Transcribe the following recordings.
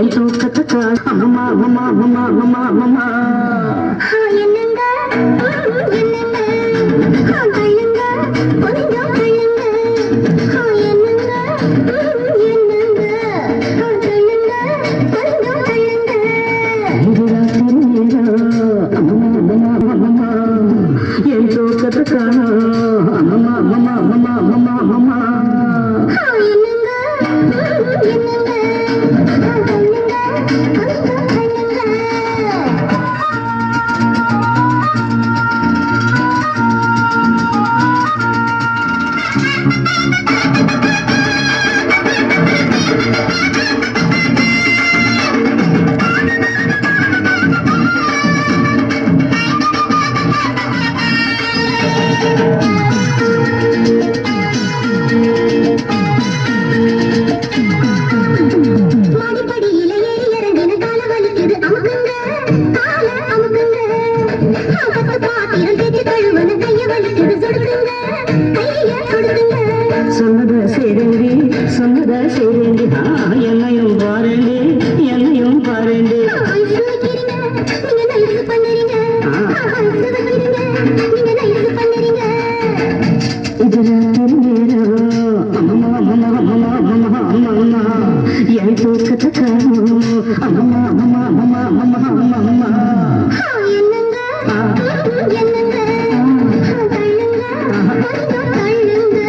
என் தூக்கத்துக்கு அம்மா அம்மா அம்மா அம்மா அம்மா என்னங்க என்னங்க கள்ளுங்க கொஞ்சம் கள்ளுங்க என்னங்க என்னங்க கள்ளுங்க கொஞ்சம் கள்ளுங்க அம்மா அம்மா அம்மா என் தூக்கத்துக்கு அம்மா அம்மா அம்மா அம்மா அம்மா என்னங்க என்னங்க கள்ளுங்க கொஞ்சம் கள்ளுங்க மாடிப்படியில ஏறி இறங்கின கால வலிக்குது அமுக்குங்க கால அமுக்குங்க பத்து பாத்திரம் தேய்ச்சி கழுவுன கைய வலிக்குது சொடுக்குங்க கைய சொடுக்குங்க சொன்னத செய்றேண்டி சொன்னத செய்றேண்டி என்னையும் பாருண்டி என்னையும் பாருண்டி ஐஸ் வைக்கிறீங்க நீங்க நைஸ் பண்ணுறீங்க ஐஸ் வைக்கிறீங்க நீங்க நைஸ் பண்ணுறீங்க இதுல அம்மா அம்மா அம்மா அம்மா அம்மா என் தூக்கத்துக்கு அம்மா அம்மா அம்மா அம்மா அம்மா அம்மா என்னங்க என்னங்க கள்ளுங்க கொஞ்சம் கள்ளுங்க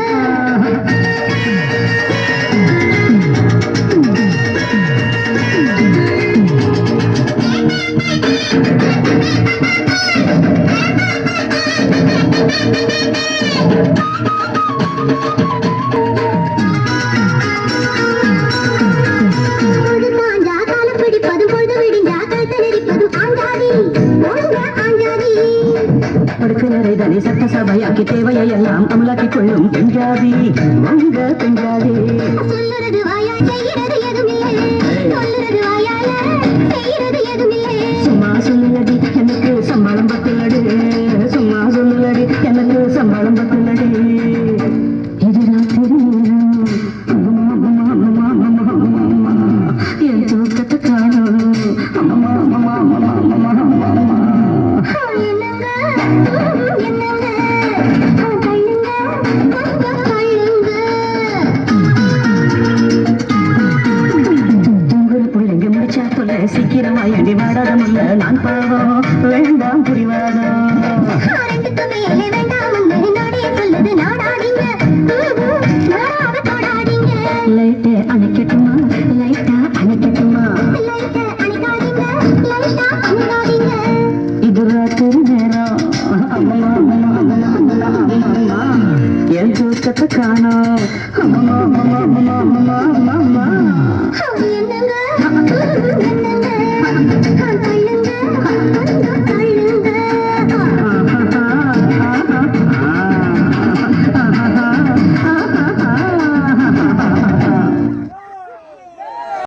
பொழுது சாஞ்சா காலம் பிடிப்பதும் பொழுது விடிஞ்சா கழுத்தை நெரிப்பதும் ஆஞ்சாதி ஒழுங்க ஆஞ்சாதி படுக்கையறை தனி சட்ட சபையாக்கி தேவையை எல்லாம் அமலாக்கிக் கொள்ளும் பெஞ்சாதி உங்க பெஞ்சாதி சொல்லுறது வாயால் செய்யறது எதுவுமில்லை சொல்லுறது வாயால செய்யறது எதுவுமில்லை சும்மா சொல்லுலடி எனக்கு சம்பளம் பத்துலடி சும்மா சொல்லுலடி எனக்கு சம்பளம் பத்துலடி இது ராத்திரி அம்மா அம்மா அம்மா அம்மா அம்மா அம்மா என் தூக்கத்தை காணும் அம்மா அம்மா அம்மா அம்மா அம்மா அம்மா என்னங்க என்னங்க கள்ளுங்க கொஞ்சம் கள்ளுங்க உங்கள் பிள்ளைங்க முடிச்சா தொல்லை சீக்கிரமா எண்டி வாடாத முல்ல நான் பாவம் வேண்டாம் புரிவாதம் ரெண்டுக்கு மேலே வேண்டாம்னு நாடே சொல்லுது நாடாதீங்க நாடாத தொடாதீங்க லைட்டே அணைக்கட்டுமா லைட்டா அணைக்கட்டுமா லைட்ட அணைக்காதீங்க லைட்டா அணைக்காதீங்க இது ராத்திரி நேரம் அம்மா அம்மா அம்மா அம்மா அம்மா அம்மா என் தூக்கத்தை காணோம் அம்மா அம்மா அம்மா அம்மா அம்மா அம்மா என்ன